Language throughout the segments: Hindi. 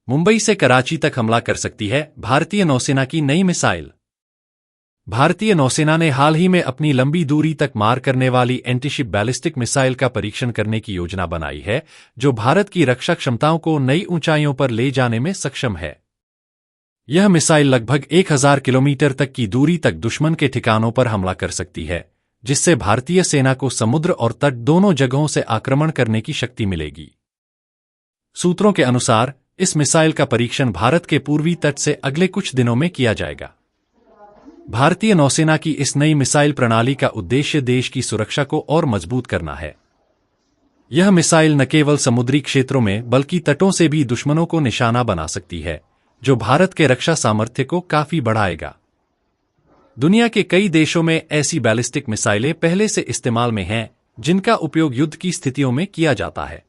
मुंबई से कराची तक हमला कर सकती है भारतीय नौसेना की नई मिसाइल। भारतीय नौसेना ने हाल ही में अपनी लंबी दूरी तक मार करने वाली एंटीशिप बैलिस्टिक मिसाइल का परीक्षण करने की योजना बनाई है, जो भारत की रक्षा क्षमताओं को नई ऊंचाइयों पर ले जाने में सक्षम है। यह मिसाइल लगभग 1000 किलोमीटर तक की दूरी तक दुश्मन के ठिकानों पर हमला कर सकती है, जिससे भारतीय सेना को समुद्र और तट दोनों जगहों से आक्रमण करने की शक्ति मिलेगी। सूत्रों के अनुसार इस मिसाइल का परीक्षण भारत के पूर्वी तट से अगले कुछ दिनों में किया जाएगा। भारतीय नौसेना की इस नई मिसाइल प्रणाली का उद्देश्य देश की सुरक्षा को और मजबूत करना है। यह मिसाइल न केवल समुद्री क्षेत्रों में बल्कि तटों से भी दुश्मनों को निशाना बना सकती है, जो भारत के रक्षा सामर्थ्य को काफी बढ़ाएगा। दुनिया के कई देशों में ऐसी बैलिस्टिक मिसाइलें पहले से इस्तेमाल में हैं, जिनका उपयोग युद्ध की स्थितियों में किया जाता है।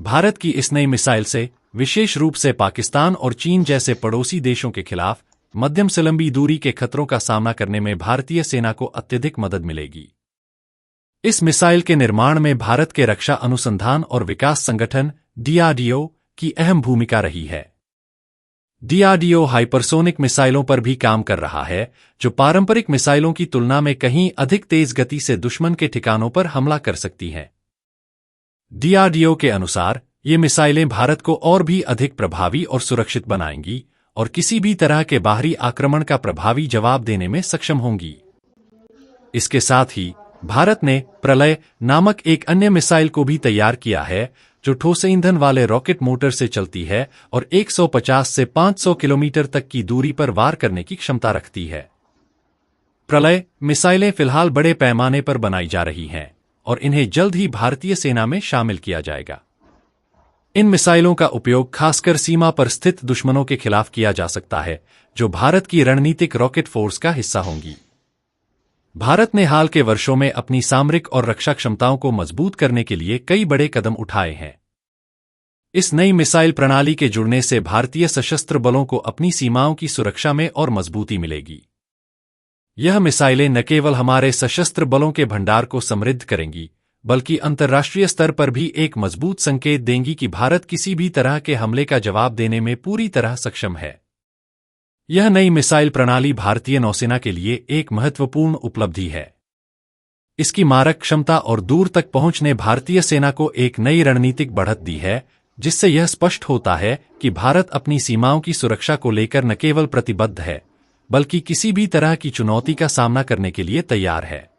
भारत की इस नई मिसाइल से विशेष रूप से पाकिस्तान और चीन जैसे पड़ोसी देशों के खिलाफ मध्यम से लंबी दूरी के खतरों का सामना करने में भारतीय सेना को अत्यधिक मदद मिलेगी। इस मिसाइल के निर्माण में भारत के रक्षा अनुसंधान और विकास संगठन DRDO की अहम भूमिका रही है। DRDO हाइपरसोनिक मिसाइलों पर भी काम कर रहा है, जो पारंपरिक मिसाइलों की तुलना में कहीं अधिक तेज गति से दुश्मन के ठिकानों पर हमला कर सकती हैं। DRDO के अनुसार ये मिसाइलें भारत को और भी अधिक प्रभावी और सुरक्षित बनाएंगी और किसी भी तरह के बाहरी आक्रमण का प्रभावी जवाब देने में सक्षम होंगी। इसके साथ ही भारत ने प्रलय नामक एक अन्य मिसाइल को भी तैयार किया है, जो ठोस ईंधन वाले रॉकेट मोटर से चलती है और 150 से 500 किलोमीटर तक की दूरी पर वार करने की क्षमता रखती है। प्रलय मिसाइलें फिलहाल बड़े पैमाने पर बनाई जा रही हैं और इन्हें जल्द ही भारतीय सेना में शामिल किया जाएगा। इन मिसाइलों का उपयोग खासकर सीमा पर स्थित दुश्मनों के खिलाफ किया जा सकता है, जो भारत की रणनीतिक रॉकेट फोर्स का हिस्सा होंगी। भारत ने हाल के वर्षों में अपनी सामरिक और रक्षा क्षमताओं को मजबूत करने के लिए कई बड़े कदम उठाए हैं। इस नई मिसाइल प्रणाली के जुड़ने से भारतीय सशस्त्र बलों को अपनी सीमाओं की सुरक्षा में और मजबूती मिलेगी। यह मिसाइलें न केवल हमारे सशस्त्र बलों के भंडार को समृद्ध करेंगी, बल्कि अंतर्राष्ट्रीय स्तर पर भी एक मजबूत संकेत देंगी कि भारत किसी भी तरह के हमले का जवाब देने में पूरी तरह सक्षम है। यह नई मिसाइल प्रणाली भारतीय नौसेना के लिए एक महत्वपूर्ण उपलब्धि है। इसकी मारक क्षमता और दूर तक पहुंच ने भारतीय सेना को एक नई रणनीतिक बढ़त दी है, जिससे यह स्पष्ट होता है कि भारत अपनी सीमाओं की सुरक्षा को लेकर न केवल प्रतिबद्ध है, बल्कि किसी भी तरह की चुनौती का सामना करने के लिए तैयार है।